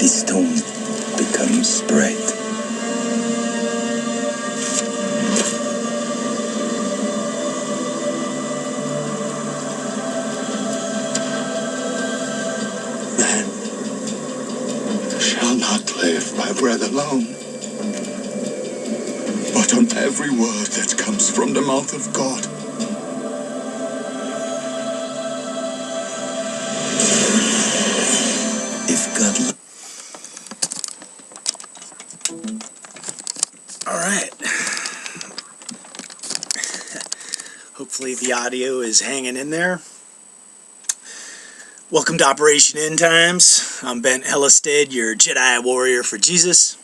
the stone becomes bread. Man shall not live by bread alone, but on every word that comes from the mouth of God. If God... Alright. Hopefully the audio is hanging in there. Welcome to Operation End Times. I'm Ben Ellisted, your Jedi warrior for Jesus.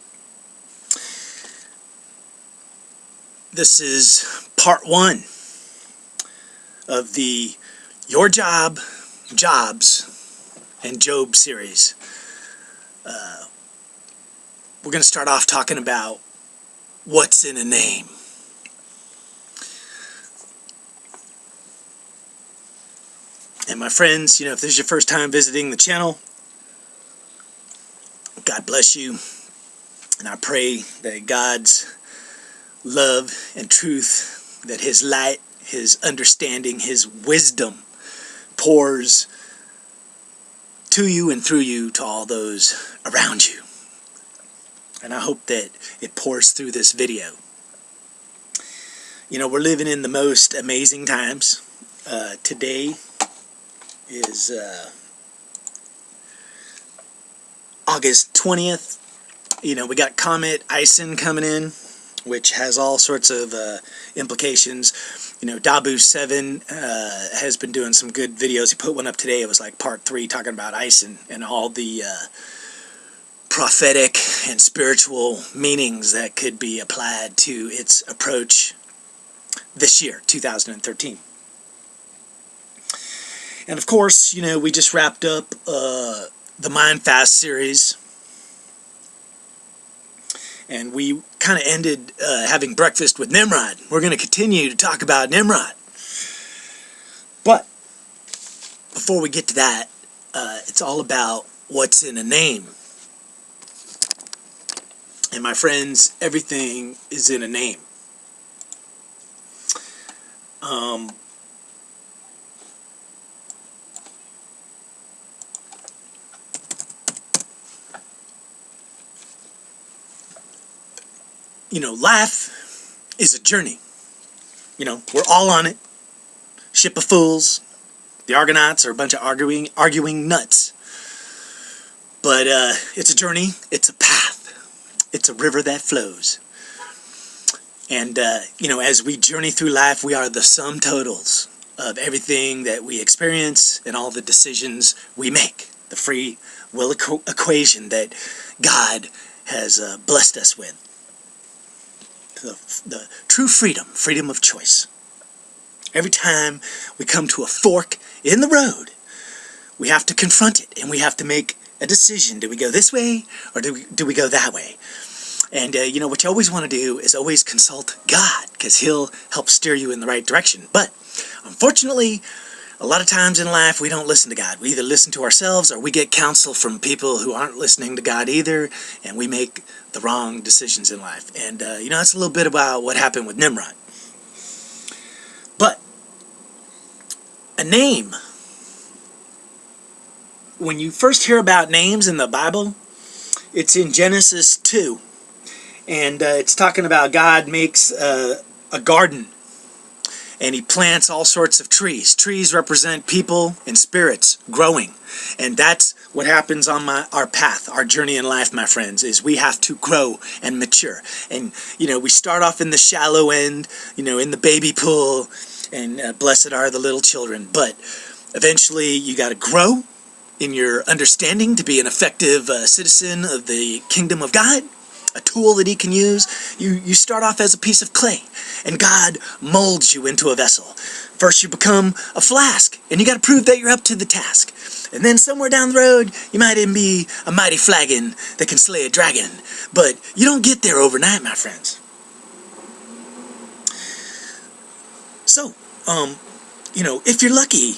This is part 1 of the Your Job, Jobs, and Job series. We're going to start off talking about what's in a name. And my friends, if this is your first time visiting the channel, God bless you. And I pray that God's love and truth, that His light, His understanding, His wisdom pours to you and through you to all those around you. And I hope that it pours through this video. We're living in the most amazing times. Today is August 20th. We got Comet Ison coming in, which has all sorts of implications. Dabu 7 has been doing some good videos. He put one up today. It was like part 3 talking about Ison and all the prophetic and spiritual meanings that could be applied to its approach this year, 2013. And of course, we just wrapped up the Mind Fast series. And we kind of ended having breakfast with Nimrod. We're going to continue to talk about Nimrod. But before we get to that, it's all about what's in a name. And my friends, everything is in a name. Life is a journey. We're all on it. Ship of fools. The Argonauts are a bunch of arguing nuts. But it's a journey. It's a path. It's a river that flows. And, as we journey through life, we are the sum totals of everything that we experience and all the decisions we make. The free will equation that God has blessed us with. The true freedom of choice. Every time we come to a fork in the road, we have to confront it and we have to make a decision. Do we go this way or do we go that way? And what you always want to do is always consult God, because He'll help steer you in the right direction. But unfortunately, a lot of times in life we don't listen to God. We either listen to ourselves or we get counsel from people who aren't listening to God either, and we make the wrong decisions in life. And that's a little bit about what happened with Nimrod. But a name, when you first hear about names in the Bible, it's in Genesis 2. And it's talking about God makes a garden. And He plants all sorts of trees. Trees represent people and spirits growing. And that's what happens on our path, our journey in life, my friends, is we have to grow and mature. And, we start off in the shallow end, in the baby pool, and blessed are the little children. But eventually you got to grow in your understanding to be an effective citizen of the kingdom of God. A tool that He can use. You start off as a piece of clay, and God molds you into a vessel. First you become a flask, and you got to prove that you're up to the task. And then somewhere down the road, you might even be a mighty flagon that can slay a dragon. But you don't get there overnight, my friends. So, if you're lucky,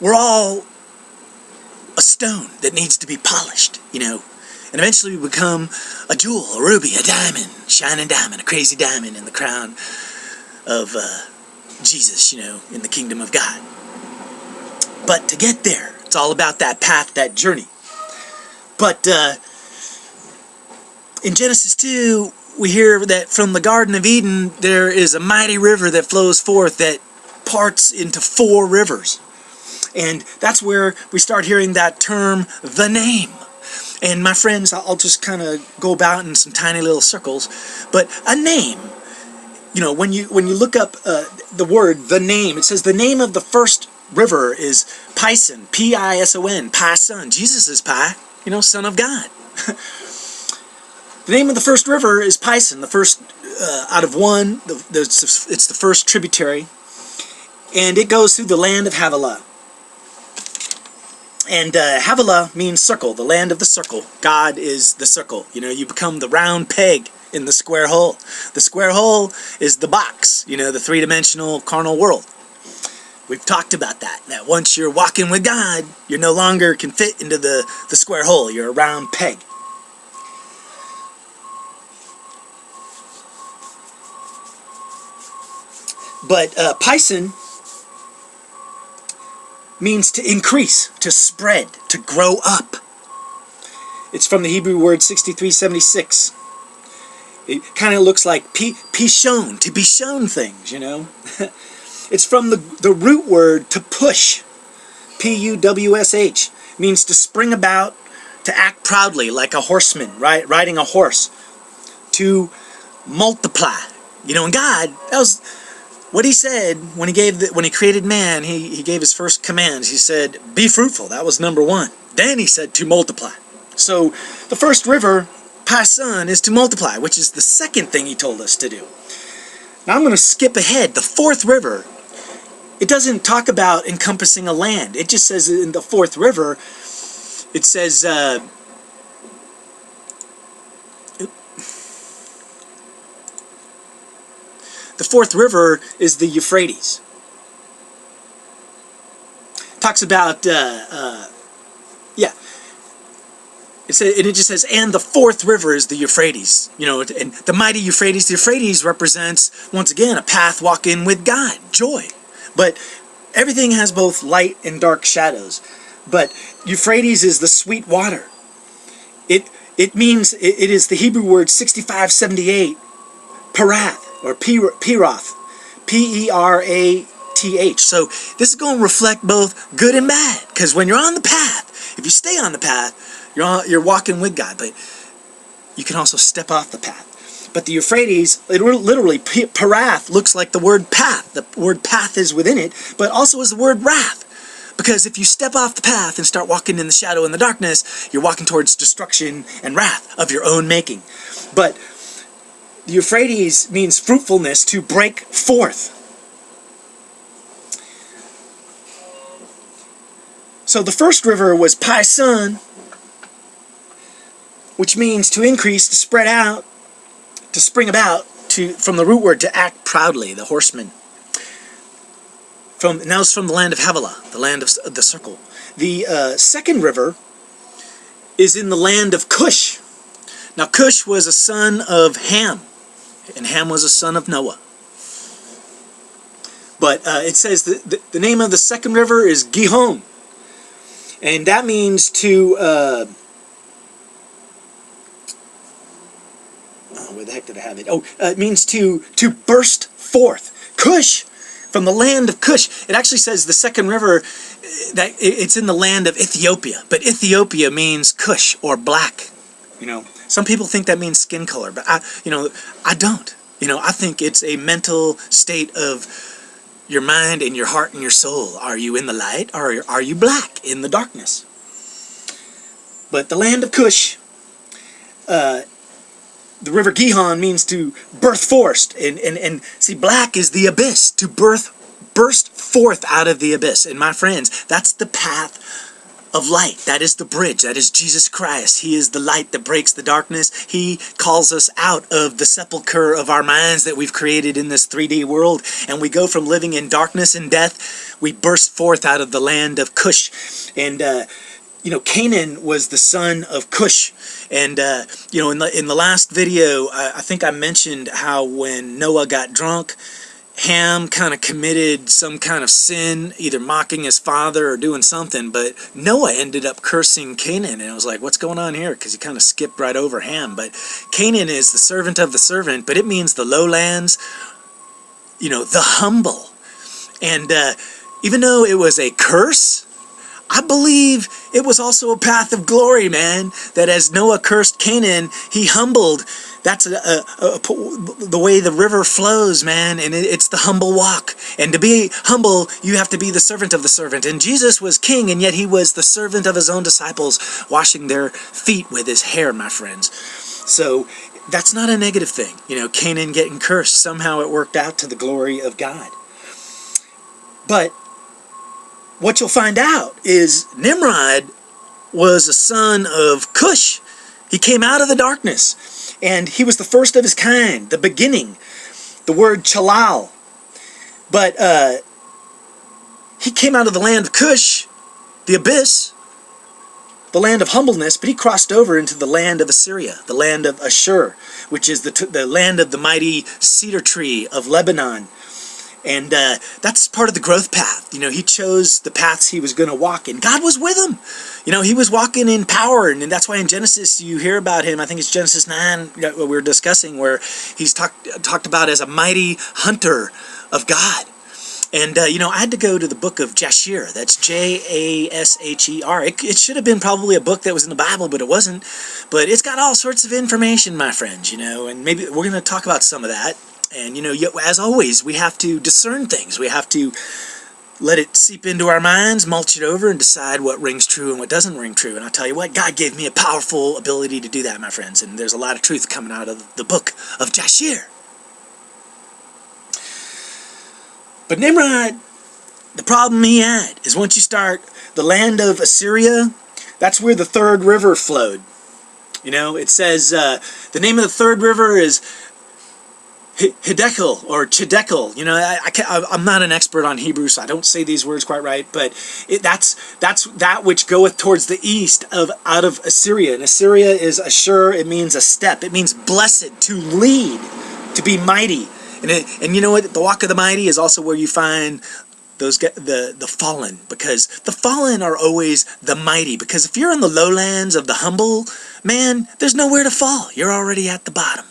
we're all a stone that needs to be polished, you know. And eventually we become a jewel, a ruby, a diamond, shining diamond, a crazy diamond in the crown of Jesus, you know, in the kingdom of God. But to get there, it's all about that path, that journey. But in Genesis 2, we hear that from the Garden of Eden, there is a mighty river that flows forth that parts into 4 rivers. And that's where we start hearing that term, the name. And my friends, I'll just kind of go about in some tiny little circles. But a name, you know, when you look up the word, the name, it says the name of the first river is Pison, P-I-S-O-N, Pison. Jesus is Pi, you know, Son of God. The name of the first river is Pison, the first out of one. It's the first tributary. And it goes through the land of Havilah. And Havilah means circle, the land of the circle. God is the circle. You know, you become the round peg in the square hole. The square hole is the box, you know, the three-dimensional carnal world. We've talked about that once you're walking with God, you no longer can fit into the square hole. You're a round peg. But Pison means to increase, to spread, to grow up. It's from the Hebrew word 6376. It kind of looks like pishon, to be shown things, you know. It's from the root word to push, P-U-W-S-H, means to spring about, to act proudly like a horseman, right, riding a horse, to multiply. You know, and God, that was what he said when he created man. He gave his first commands. He said, "Be fruitful." That was number 1. Then he said to multiply. So the first river, Pison, is to multiply, which is the second thing he told us to do. Now I'm going to skip ahead. The 4th river, it doesn't talk about encompassing a land. It just says in the 4th river, it says, the 4th river is the Euphrates. Talks about, it just says, and the 4th river is the Euphrates. You know, and the mighty Euphrates. The Euphrates represents, once again, a path walking with God, joy. But everything has both light and dark shadows. But Euphrates is the sweet water. It means, it is the Hebrew word 6578, parath, or Pirath, P-E-R-A-T-H. So this is going to reflect both good and bad. Because when you're on the path, if you stay on the path, you're walking with God. But you can also step off the path. But the Euphrates, literally, parath looks like the word path. The word path is within it, but also is the word wrath. Because if you step off the path and start walking in the shadow and the darkness, you're walking towards destruction and wrath of your own making. But the Euphrates means fruitfulness, to break forth. So the first river was Pison, which means to increase, to spread out, to spring about, from the root word to act proudly, the horseman. Now it's from the land of Havilah, the land of the circle. The second river is in the land of Cush. Now Cush was a son of Ham, and Ham was a son of Noah. But it says the name of the second river is Gihon, and that means to where the heck did I have it? It means to burst forth. Cush, from the land of Cush. It actually says the second river, that it's in the land of Ethiopia. But Ethiopia means Cush, or black. You know, some people think that means skin color, but I don't. You know, I think it's a mental state of your mind and your heart and your soul. Are you in the light, or are you black in the darkness? But the land of Cush, the river Gihon means to birth forth, and see, black is the abyss, to burst forth out of the abyss. And my friends, that's the path of light. That is the bridge. That is Jesus Christ. He is the light that breaks the darkness. He calls us out of the sepulcher of our minds that we've created in this 3D world, and we go from living in darkness and death, we burst forth out of the land of Cush. And Canaan was the son of Cush. And, in the last video, I think I mentioned how when Noah got drunk, Ham kind of committed some kind of sin, either mocking his father or doing something, but Noah ended up cursing Canaan, and I was like, what's going on here? Because he kind of skipped right over Ham. But Canaan is the servant of the servant, but it means the lowlands, the humble. And even though it was a curse, I believe it was also a path of glory, man, that as Noah cursed Canaan, he humbled. That's the way the river flows, man, and it's the humble walk. And to be humble, you have to be the servant of the servant. And Jesus was king, and yet he was the servant of his own disciples, washing their feet with his hair, my friends. So that's not a negative thing. Canaan getting cursed, somehow it worked out to the glory of God. But what you'll find out is Nimrod was a son of Cush. He came out of the darkness, and he was the first of his kind, the beginning, the word Chalal. But he came out of the land of Cush, the abyss, the land of humbleness, but he crossed over into the land of Assyria, the land of Ashur, which is the land of the mighty cedar tree of Lebanon. And that's part of the growth path. He chose the paths he was going to walk in. God was with him. He was walking in power. And that's why in Genesis you hear about him. I think it's Genesis 9 what we were discussing, where he's talked about as a mighty hunter of God. And, I had to go to the book of Jasher. That's Jasher. It should have been probably a book that was in the Bible, but it wasn't. But it's got all sorts of information, my friends, and maybe we're going to talk about some of that. And, as always, we have to discern things. We have to let it seep into our minds, mulch it over, and decide what rings true and what doesn't ring true. And I'll tell you what, God gave me a powerful ability to do that, my friends. And there's a lot of truth coming out of the book of Jasher. But Nimrod, the problem he had is once you start the land of Assyria, that's where the third river flowed. It says the name of the third river is Hiddekel or Chiddekel. I'm not an expert on Hebrew, so I don't say these words quite right, but that's that which goeth towards the east out of Assyria. And Assyria is Ashur. It means a step. It means blessed, to lead, to be mighty. And you know what? The walk of the mighty is also where you find the fallen, because the fallen are always the mighty. Because if you're in the lowlands of the humble, man, there's nowhere to fall. You're already at the bottom,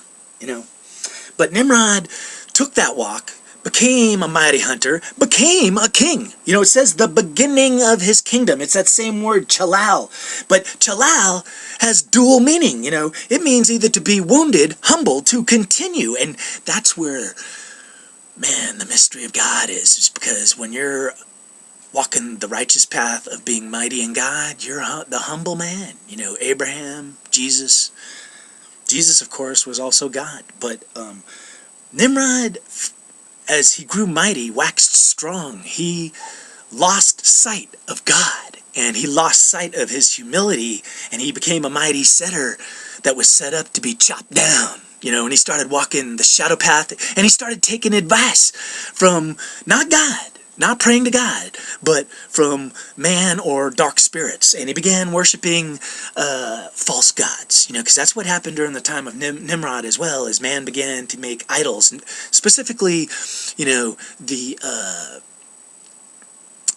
But Nimrod took that walk, became a mighty hunter, became a king. It says the beginning of his kingdom. It's that same word, Chalal. But Chalal has dual meaning, It means either to be wounded, humble, to continue. And that's where, man, the mystery of God is because when you're walking the righteous path of being mighty in God, you're the humble man. Abraham, Jesus. Jesus, of course, was also God. But Nimrod, as he grew mighty, waxed strong. He lost sight of God, and he lost sight of his humility, and he became a mighty setter that was set up to be chopped down. And he started walking the shadow path, and he started taking advice from not God, not praying to God, but from man or dark spirits. And he began worshiping false gods, because that's what happened during the time of Nimrod as well, as man began to make idols. And specifically, the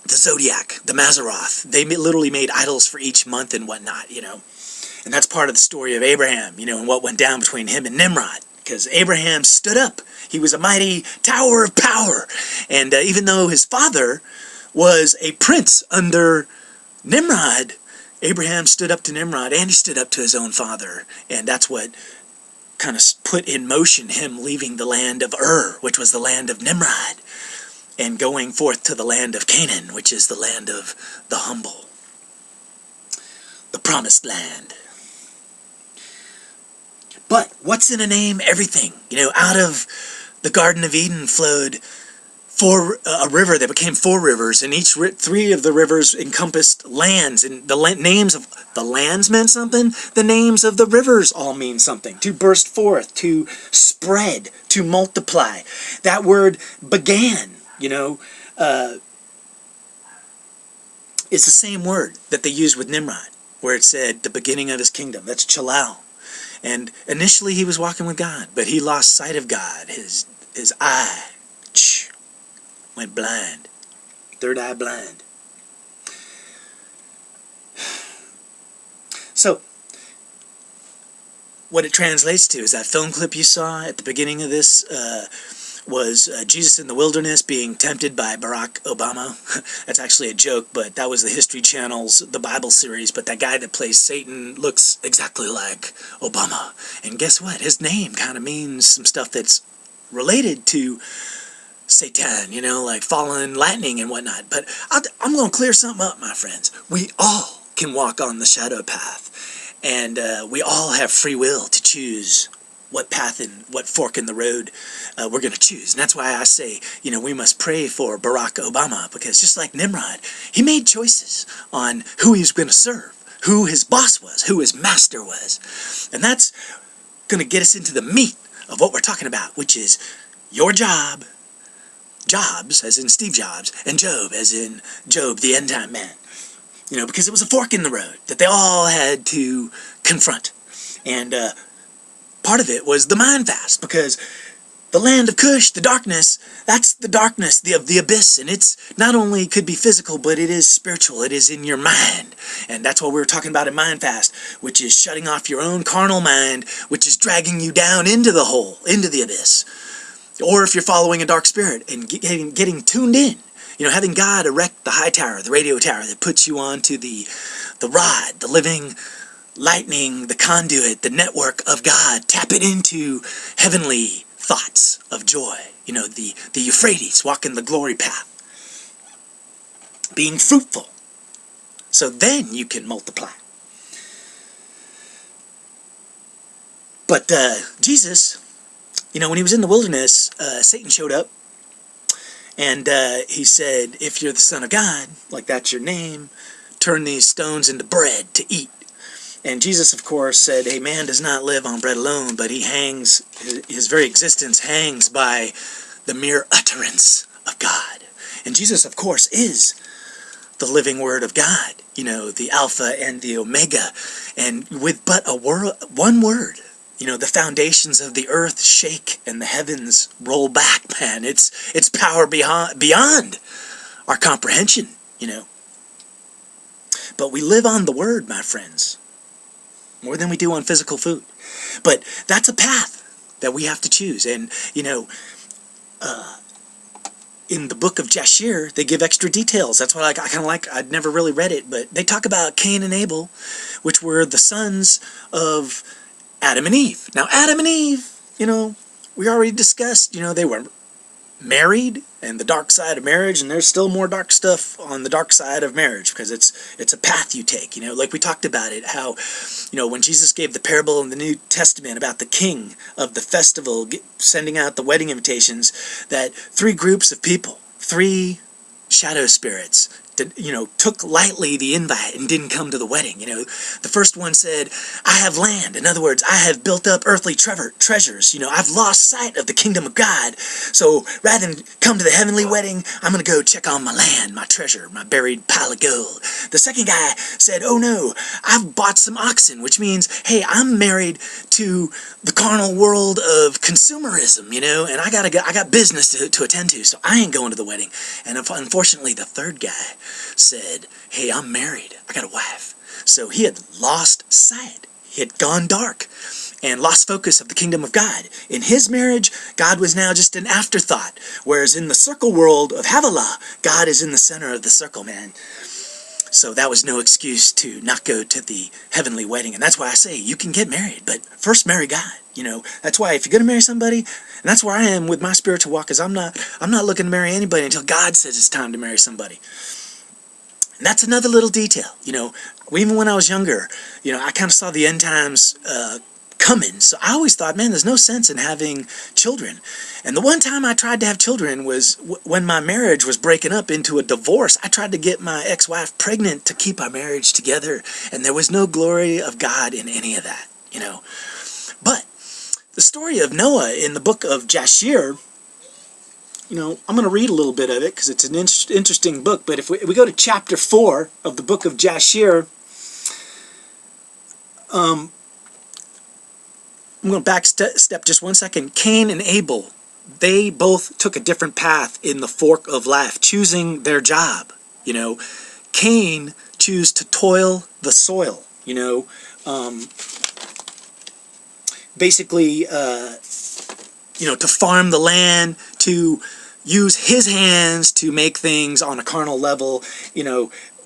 zodiac, the Mazzaroth. They literally made idols for each month and whatnot, And that's part of the story of Abraham, and what went down between him and Nimrod. Because Abraham stood up. He was a mighty tower of power. And even though his father was a prince under Nimrod, Abraham stood up to Nimrod, and he stood up to his own father. And that's what kind of put in motion him leaving the land of Ur, which was the land of Nimrod, and going forth to the land of Canaan, which is the land of the humble. The promised land. But what's in a name? Everything. Out of the Garden of Eden flowed a river that became 4 rivers, and 3 of the rivers encompassed lands, and the names of the lands meant something. The names of the rivers all mean something. To burst forth, to spread, to multiply. That word began, is the same word that they used with Nimrod, where it said the beginning of his kingdom. That's Chalal. And initially he was walking with God, but he lost sight of God. His eye went blind. Third eye blind. So, what it translates to is that film clip you saw at the beginning of this was Jesus in the wilderness being tempted by Barack Obama. That's actually a joke, but that was the History Channel's The Bible series. But that guy that plays Satan looks exactly like Obama. And guess what? His name kind of means some stuff that's related to Satan, you know, like fallen lightning and whatnot. But I'm going to clear something up, my friends. We all can walk on the shadow path. And we all have free will to choose what path and what fork in the road we're going to choose. And that's why I say, you know, we must pray for Barack Obama, because just like Nimrod, he made choices on who he was going to serve, who his boss was, who his master was. And that's going to get us into the meat of what we're talking about, which is your job, Jobs, as in Steve Jobs, and Job, as in Job, the end time man. You know, because it was a fork in the road that they all had to confront. And part of it was the mind fast, because the land of Cush, the darkness, that's the darkness of the abyss. And it's not only could be physical, but it is spiritual. It is in your mind. And that's what we were talking about in mind fast, which is shutting off your own carnal mind, which is dragging you down into the hole, into the abyss. Or if you're following a dark spirit and getting tuned in. You know, having God erect the high tower, the radio tower that puts you onto the rod, the living lightning, the conduit, the network of God. Tap it into heavenly thoughts of joy. You know, the Euphrates, walking the glory path. Being fruitful. So then you can multiply. But Jesus, you know, when he was in the wilderness, Satan showed up. And he said, if you're the Son of God, like that's your name, turn these stones into bread to eat. And Jesus, of course, said, hey, man does not live on bread alone, but he hangs, his very existence hangs by the mere utterance of God. And Jesus, of course, is the living Word of God, you know, the Alpha and the Omega. And with but one word, you know, the foundations of the earth shake and the heavens roll back, man. It's power beyond our comprehension, you know. But we live on the Word, my friends, more than we do on physical food. But that's a path that we have to choose. And, you know, in the book of Jashir, they give extra details. That's what I kind of like. I'd never really read it, but they talk about Cain and Abel, which were the sons of Adam and Eve. Now, Adam and Eve, you know, we already discussed, you know, they were married and the dark side of marriage, and there's still more dark stuff on the dark side of marriage, because it's a path you take, you know, like we talked about it, how, you know, when Jesus gave the parable in the New Testament about the king of the festival sending out the wedding invitations, that three groups of people, three shadow spirits, you know, took lightly the invite and didn't come to the wedding. You know, the first one said, I have land. In other words, I have built up earthly treasures. You know, I've lost sight of the kingdom of God. So rather than come to the heavenly wedding, I'm going to go check on my land, my treasure, my buried pile of gold. The second guy said, oh no, I've bought some oxen, which means, hey, I'm married to the carnal world of consumerism, you know, and I got business to attend to, so I ain't going to the wedding. And unfortunately, the third guy said, hey, I'm married. I got a wife. So he had lost sight. He had gone dark and lost focus of the kingdom of God. In his marriage, God was now just an afterthought. Whereas in the circle world of Havilah, God is in the center of the circle, man. So that was no excuse to not go to the heavenly wedding. And that's why I say you can get married, but first marry God. You know, that's why if you're going to marry somebody, and that's where I am with my spiritual walk, is I'm not looking to marry anybody until God says it's time to marry somebody. And that's another little detail, you know, even when I was younger, you know, I kind of saw the end times coming. So I always thought, man, there's no sense in having children. And the one time I tried to have children was when my marriage was breaking up into a divorce. I tried to get my ex-wife pregnant to keep our marriage together. And there was no glory of God in any of that, you know. But the story of Noah in the book of Jashir I'm going to read a little bit of it because it's an interesting book. But if we go to chapter 4 of the book of Jashir, I'm going to back step just one second. Cain and Abel, they both took a different path in the fork of life, choosing their job. Cain chose to toil the soil. Basically, to farm the land, to use his hands to make things on a carnal level,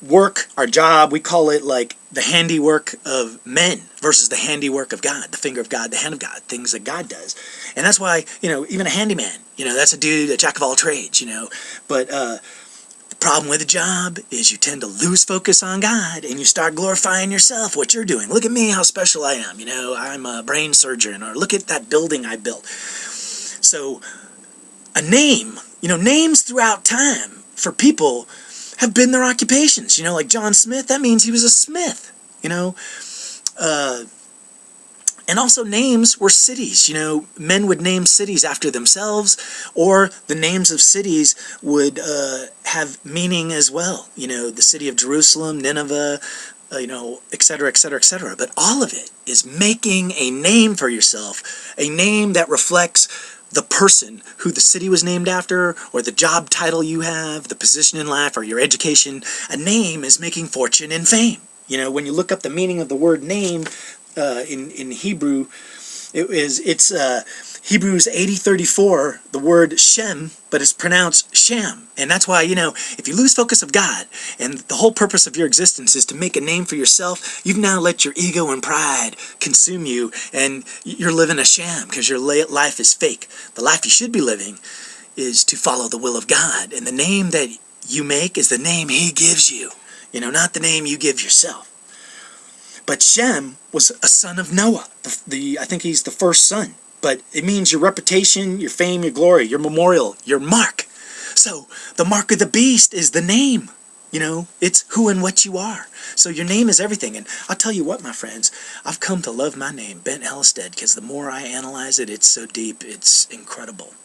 work, our job, we call it like the handiwork of men versus the handiwork of God, the finger of God, the hand of God, things that God does. And that's why, even a handyman, that's a dude, a jack of all trades, but the problem with a job is you tend to lose focus on God and you start glorifying yourself, what you're doing. Look at me, how special I am, I'm a brain surgeon, or look at that building I built. So a name, names throughout time for people have been their occupations. Like John Smith, that means he was a smith. And also names were cities. Men would name cities after themselves, or the names of cities would have meaning as well. The city of Jerusalem, Nineveh, etc., etc., etc. But all of it is making a name for yourself, a name that reflects the person who the city was named after, or the job title you have, the position in life, or your education. A name is making fortune and fame. When you look up the meaning of the word name in Hebrew, it's Hebrews 80:34, the word Shem, but it's pronounced Sham. And that's why, if you lose focus of God, and the whole purpose of your existence is to make a name for yourself, you've now let your ego and pride consume you, and you're living a sham because your life is fake. The life you should be living is to follow the will of God, and the name that you make is the name He gives you, not the name you give yourself. But Shem was a son of Noah. I think he's the first son. But it means your reputation, your fame, your glory, your memorial, your mark. So the mark of the beast is the name. It's who and what you are. So your name is everything. And I'll tell you what, my friends, I've come to love my name, Bent Hellstead, because the more I analyze it, it's so deep, it's incredible,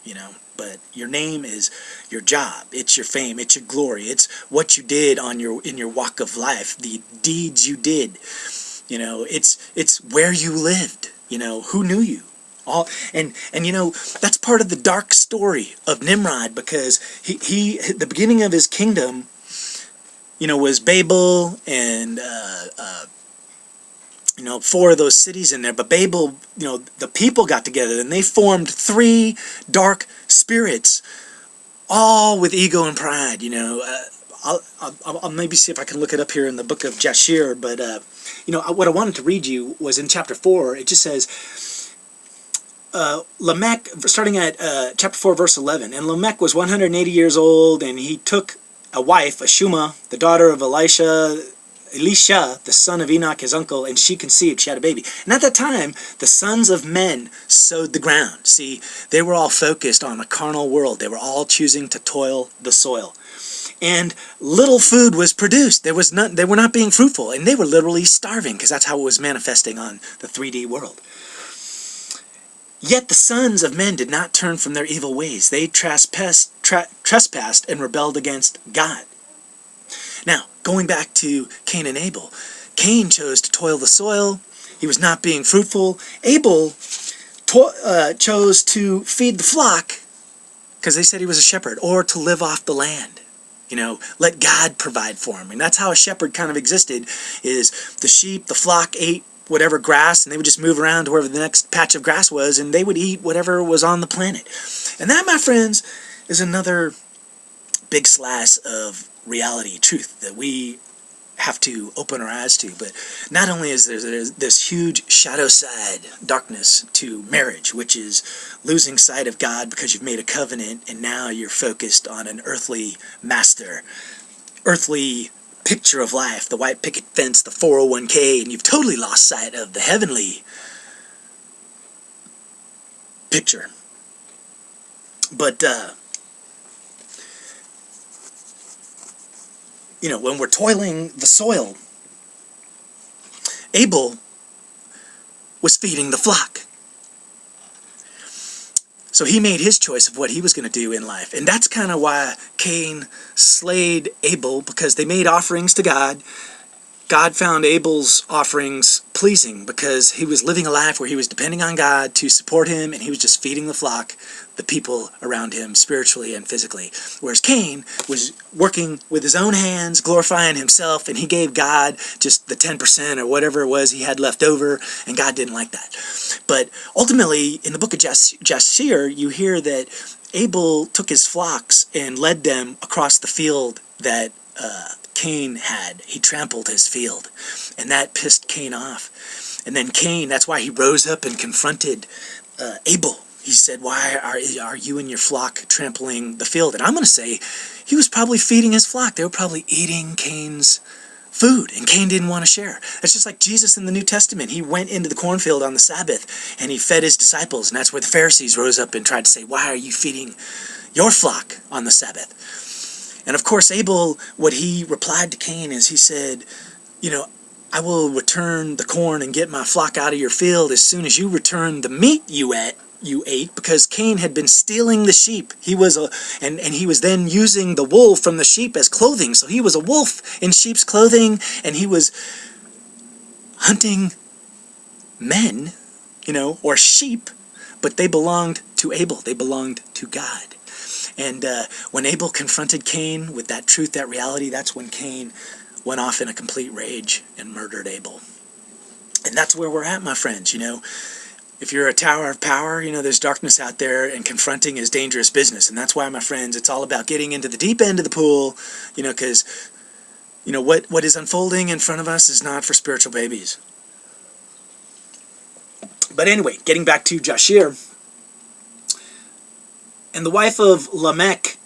But your name is your job, it's your fame, it's your glory, it's what you did in your walk of life, the deeds you did. It's where you lived. Who knew you? And that's part of the dark story of Nimrod, because he the beginning of his kingdom, was Babel and 4 of those cities in there. But Babel, the people got together and they formed 3 dark spirits, all with ego and pride. I'll maybe see if I can look it up here in the book of Jashir, but what I wanted to read you was in chapter 4. It just says, Lamech, starting at chapter 4, verse 11, and Lamech was 180 years old, and he took a wife, Ashuma, the daughter of Elisha, the son of Enoch, his uncle, and she conceived. She had a baby. And at that time, the sons of men sowed the ground. See, they were all focused on a carnal world. They were all choosing to toil the soil. And little food was produced. They were not being fruitful, and they were literally starving, because that's how it was manifesting on the 3D world. Yet the sons of men did not turn from their evil ways. They trespassed and rebelled against God. Now, going back to Cain and Abel, Cain chose to toil the soil. He was not being fruitful. Abel chose to feed the flock, because they said he was a shepherd, or to live off the land. Let God provide for him. And that's how a shepherd kind of existed, is the sheep, the flock ate whatever grass, and they would just move around to wherever the next patch of grass was, and they would eat whatever was on the planet. And that, my friends, is another big slice of reality, truth, that we have to open our eyes to. But not only is there this huge shadow side, darkness to marriage, which is losing sight of God because you've made a covenant and now you're focused on an earthly master, earthly picture of life, the white picket fence, the 401k, and you've totally lost sight of the heavenly picture. But when we're toiling the soil, Abel was feeding the flock. So he made his choice of what he was going to do in life. And that's kind of why Cain slayed Abel, because they made offerings to God. God found Abel's offerings pleasing because he was living a life where he was depending on God to support him, and he was just feeding the flock, the people around him, spiritually and physically. Whereas Cain was working with his own hands, glorifying himself, and he gave God just the 10% or whatever it was he had left over, and God didn't like that. But ultimately, in the book of Jasher, you hear that Abel took his flocks and led them across the field that Cain had. He trampled his field, and that pissed Cain off. And then Cain, that's why he rose up and confronted Abel. He said, why are you and your flock trampling the field? And I'm going to say he was probably feeding his flock. They were probably eating Cain's food, and Cain didn't want to share. That's just like Jesus in the New Testament. He went into the cornfield on the Sabbath, and he fed his disciples, and that's where the Pharisees rose up and tried to say, why are you feeding your flock on the Sabbath? And of course, Abel, what he replied to Cain is he said, I will return the corn and get my flock out of your field as soon as you return the meat you ate, because Cain had been stealing the sheep. He was and he was then using the wool from the sheep as clothing. So he was a wolf in sheep's clothing, and he was hunting men, or sheep, but they belonged to Abel. They belonged to God. And when Abel confronted Cain with that truth, that reality, that's when Cain went off in a complete rage and murdered Abel. And that's where we're at, my friends. If you're a tower of power, there's darkness out there, and confronting is dangerous business. And that's why, my friends, it's all about getting into the deep end of the pool, because, what is unfolding in front of us is not for spiritual babies. But anyway, getting back to Jasher. And the wife of Lamech,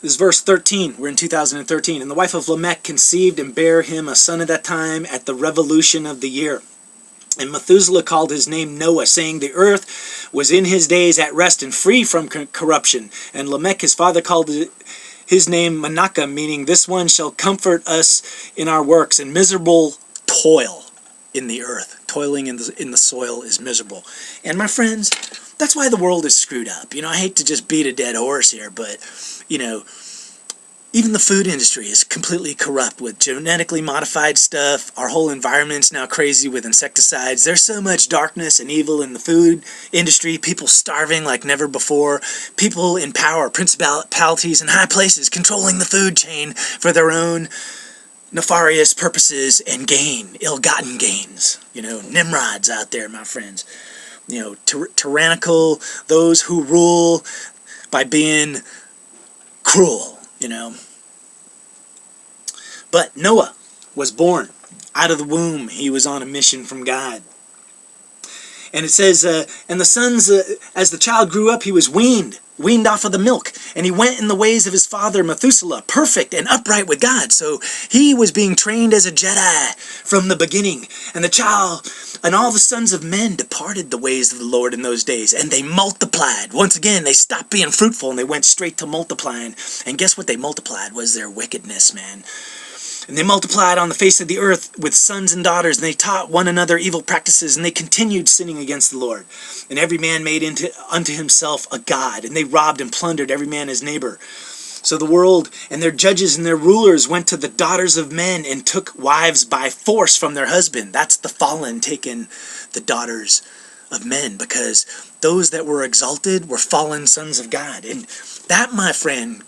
this is verse 13, we're in 2013, and the wife of Lamech conceived and bare him a son at that time at the revolution of the year. And Methuselah called his name Noah, saying the earth was in his days at rest and free from corruption. And Lamech his father called his name Menachem, meaning this one shall comfort us in our works, and miserable toil in the earth. Toiling in the soil is miserable. And my friends, that's why the world is screwed up. I hate to just beat a dead horse here, but, even the food industry is completely corrupt with genetically modified stuff. Our whole environment's now crazy with insecticides. There's so much darkness and evil in the food industry. People starving like never before. People in power, principalities in high places, controlling the food chain for their own nefarious purposes and gain, ill-gotten gains. Nimrods out there, my friends. Tyrannical, those who rule by being cruel, But Noah was born. Out of the womb, he was on a mission from God. And it says, and the sons, as the child grew up, he was weaned off of the milk. And he went in the ways of his father Methuselah, perfect and upright with God. So he was being trained as a Jedi from the beginning. And the child and all the sons of men departed the ways of the Lord in those days. And they multiplied. Once again, they stopped being fruitful and they went straight to multiplying. And guess what they multiplied was their wickedness, man. And they multiplied on the face of the earth with sons and daughters, and they taught one another evil practices, and they continued sinning against the Lord. And every man made unto himself a god, and they robbed and plundered every man his neighbor. So the world and their judges and their rulers went to the daughters of men and took wives by force from their husband. That's the fallen taking the daughters of men, because those that were exalted were fallen sons of God. And that, my friend,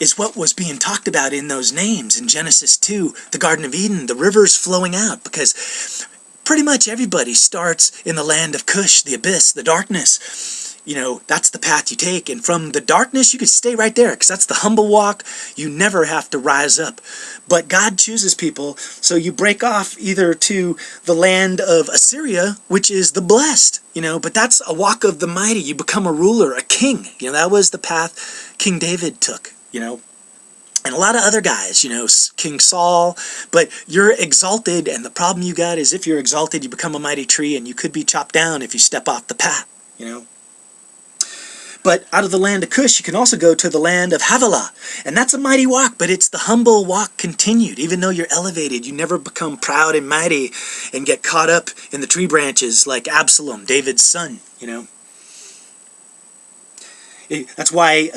is what was being talked about in those names in Genesis 2, the Garden of Eden, the rivers flowing out, because pretty much everybody starts in the land of Cush, the abyss, the darkness. That's the path you take, and from the darkness you could stay right there, because that's the humble walk. You never have to rise up. But God chooses people, so you break off either to the land of Assyria, which is the blessed, but that's a walk of the mighty. You become a ruler, a king. That was the path King David took, and a lot of other guys, King Saul. But you're exalted, and the problem you got is if you're exalted, you become a mighty tree, and you could be chopped down if you step off the path, But out of the land of Cush, you can also go to the land of Havilah. And that's a mighty walk, but it's the humble walk continued. Even though you're elevated, you never become proud and mighty and get caught up in the tree branches like Absalom, David's son, That's why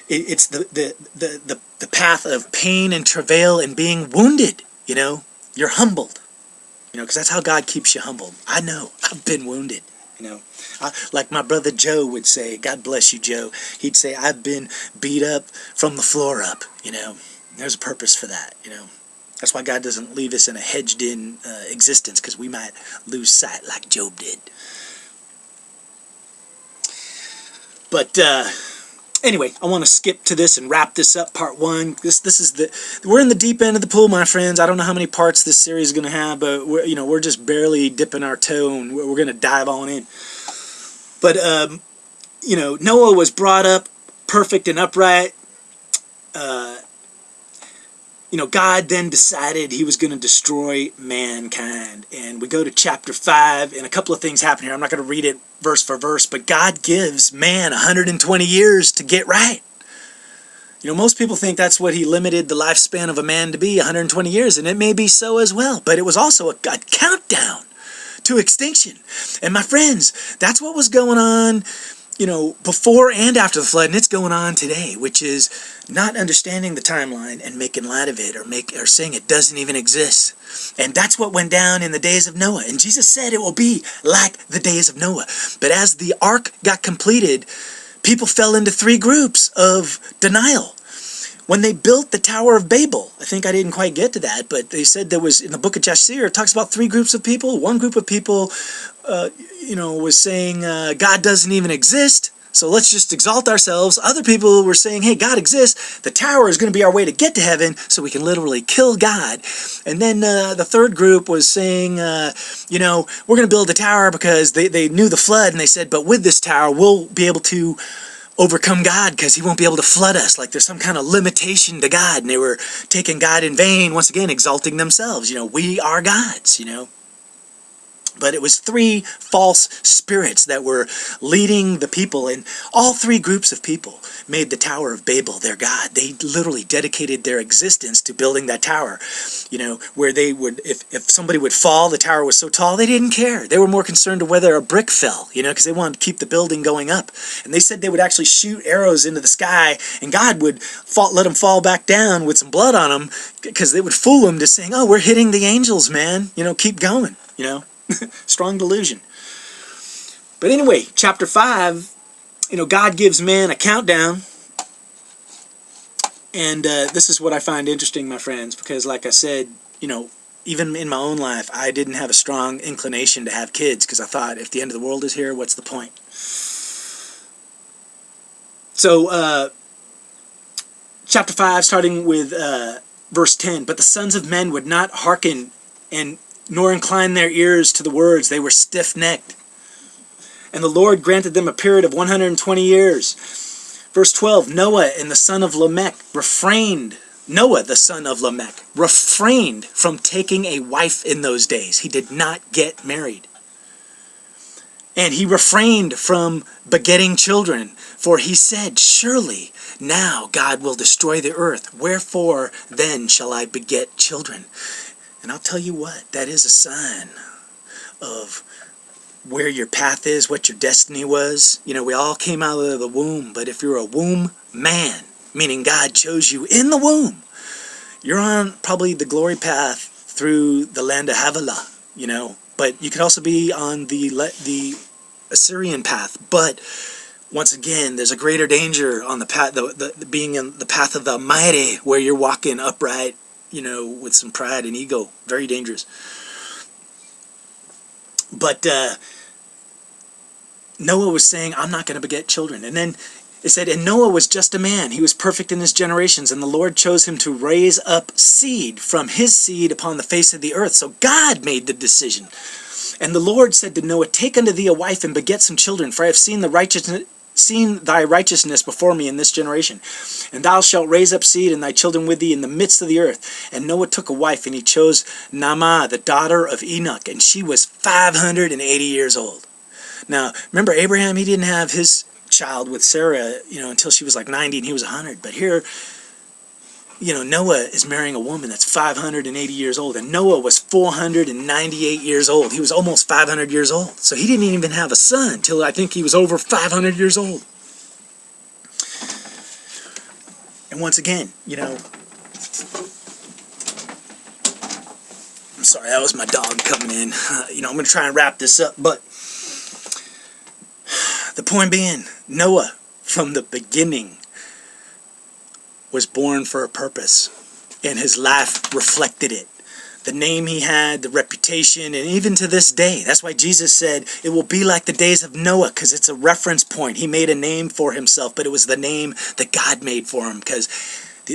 it's the path of pain and travail and being wounded. You're humbled. Because that's how God keeps you humbled. I know. I've been wounded. Like my brother Joe would say, God bless you, Joe. He'd say, I've been beat up from the floor up. There's a purpose for that. That's why God doesn't leave us in a hedged-in existence, because we might lose sight like Job did. But anyway, I want to skip to this and wrap this up, part one. We're in the deep end of the pool, my friends. I don't know how many parts this series is going to have, but we're just barely dipping our toe, and we're going to dive on in. But Noah was brought up perfect and upright. God then decided he was going to destroy mankind. And we go to chapter 5, and a couple of things happen here. I'm not going to read it verse for verse, but God gives man 120 years to get right. Most people think that's what he limited the lifespan of a man to be, 120 years, and it may be so as well. But it was also a countdown to extinction. And my friends, that's what was going on before and after the flood, and it's going on today, which is not understanding the timeline and making light of it, or saying it doesn't even exist. And that's what went down in the days of Noah. And Jesus said it will be like the days of Noah. But as the ark got completed, people fell into 3 groups of denial. When they built the Tower of Babel, I think I didn't quite get to that, but they said there was, in the book of Jasher, it talks about 3 groups of people. One group of people was saying God doesn't even exist, so let's just exalt ourselves. Other people were saying, hey, God exists. The tower is going to be our way to get to heaven, so we can literally kill God. And then the third group was saying, we're going to build the tower because they knew the flood, and they said, but with this tower, we'll be able to overcome God because he won't be able to flood us. Like there's some kind of limitation to God, and they were taking God in vain, once again, exalting themselves. We are gods, But it was 3 false spirits that were leading the people, and all 3 groups of people made the Tower of Babel their god. They literally dedicated their existence to building that tower. Where they would, if somebody would fall, the tower was so tall, they didn't care. They were more concerned with whether a brick fell, because they wanted to keep the building going up. And they said they would actually shoot arrows into the sky, and God would let them fall back down with some blood on them, because they would fool them to saying, oh, we're hitting the angels, man. Keep going, Strong delusion. But anyway, chapter 5, God gives man a countdown. And this is what I find interesting, my friends, because like I said, even in my own life, I didn't have a strong inclination to have kids, because I thought, if the end of the world is here, what's the point? So, chapter 5, starting with verse 10, but the sons of men would not hearken nor incline their ears to the words. They were stiff-necked. And the Lord granted them a period of 120 years. Verse 12, Noah the son of Lamech refrained from taking a wife in those days. He did not get married. And he refrained from begetting children, for he said, surely now God will destroy the earth. Wherefore then shall I beget children? And I'll tell you what, that is a sign of where your path is, what your destiny was. We all came out of the womb, but if you're a womb man, meaning God chose you in the womb, you're on probably the glory path through the land of Havilah, But you could also be on the Assyrian path. But once again, there's a greater danger on the path, being in the path of the mighty, where you're walking upright, with some pride and ego. Very dangerous. But Noah was saying, I'm not going to beget children. And then it said, and Noah was just a man. He was perfect in his generations, and the Lord chose him to raise up seed from his seed upon the face of the earth. So God made the decision. And the Lord said to Noah, take unto thee a wife and beget some children, for I have seen thy righteousness before me in this generation. And thou shalt raise up seed and thy children with thee in the midst of the earth. And Noah took a wife, and he chose Naamah, the daughter of Enoch, and she was 580 years old. Now, remember Abraham, he didn't have his child with Sarah, until she was like 90 and he was 100. But here, Noah is marrying a woman that's 580 years old, and Noah was 498 years old. He was almost 500 years old. So he didn't even have a son till I think he was over 500 years old. And once again, you know, I'm sorry, that was my dog coming in. You know, I'm going to try and wrap this up, but the point being, Noah, from the beginning, was born for a purpose, and his life reflected it. The name he had, the reputation, and even to this day. That's why Jesus said it will be like the days of Noah, because it's a reference point. He made a name for himself, but it was the name that God made for him, because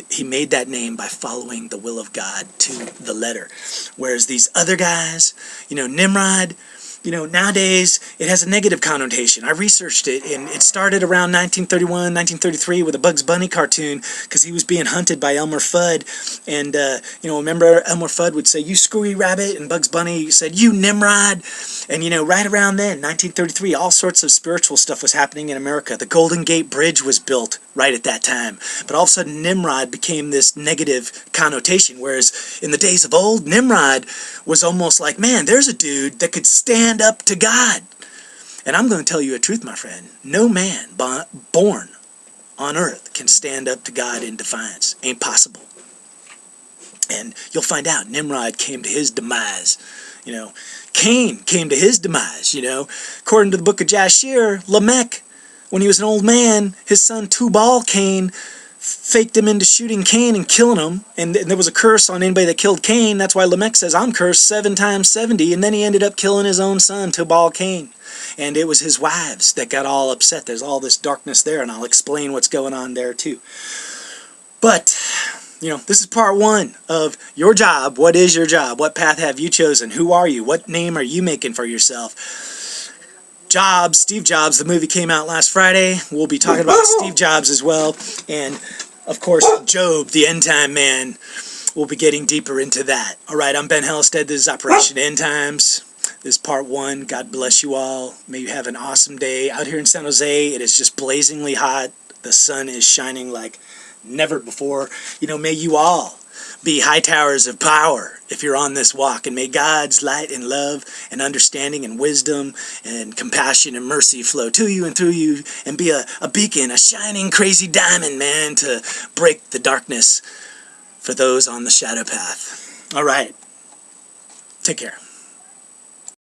he made that name by following the will of God to the letter. Whereas these other guys, you know, Nimrod, you know, nowadays it has a negative connotation. I researched it, and it started around 1931, 1933 with a Bugs Bunny cartoon, because he was being hunted by Elmer Fudd. And, you know, remember Elmer Fudd would say, "You screwy rabbit," and Bugs Bunny said, "You Nimrod." And, you know, right around then, 1933, all sorts of spiritual stuff was happening in America. The Golden Gate Bridge was built right at that time. But all of a sudden, Nimrod became this negative connotation, whereas in the days of old, Nimrod was almost like, man, there's a dude that could stand up to God. And I'm going to tell you a truth, my friend. No man born on earth can stand up to God in defiance. Ain't possible. And you'll find out Nimrod came to his demise. You know, Cain came to his demise, you know. According to the book of Jasher, Lamech, when he was an old man, his son Tubal-Cain faked him into shooting Cain and killing him. And there was a curse on anybody that killed Cain. That's why Lamech says, "I'm cursed 7 times 70. And then he ended up killing his own son, Tubal-Cain. And it was his wives that got all upset. There's all this darkness there, and I'll explain what's going on there too. But, you know, this is part 1 of your job. What is your job? What path have you chosen? Who are you? What name are you making for yourself? Jobs, Steve Jobs, the movie came out last Friday. We'll be talking about Steve Jobs as well. And, of course, Job, the end time man. We'll be getting deeper into that. All right, I'm Ben Hellstead. This is Operation End Times. This is part 1. God bless you all. May you have an awesome day. Out here in San Jose, it is just blazingly hot. The sun is shining like never before. You know, may you all be high towers of power if you're on this walk, and may God's light and love and understanding and wisdom and compassion and mercy flow to you and through you, and be a beacon, a shining crazy diamond, man, to break the darkness for those on the shadow path. All right, take care.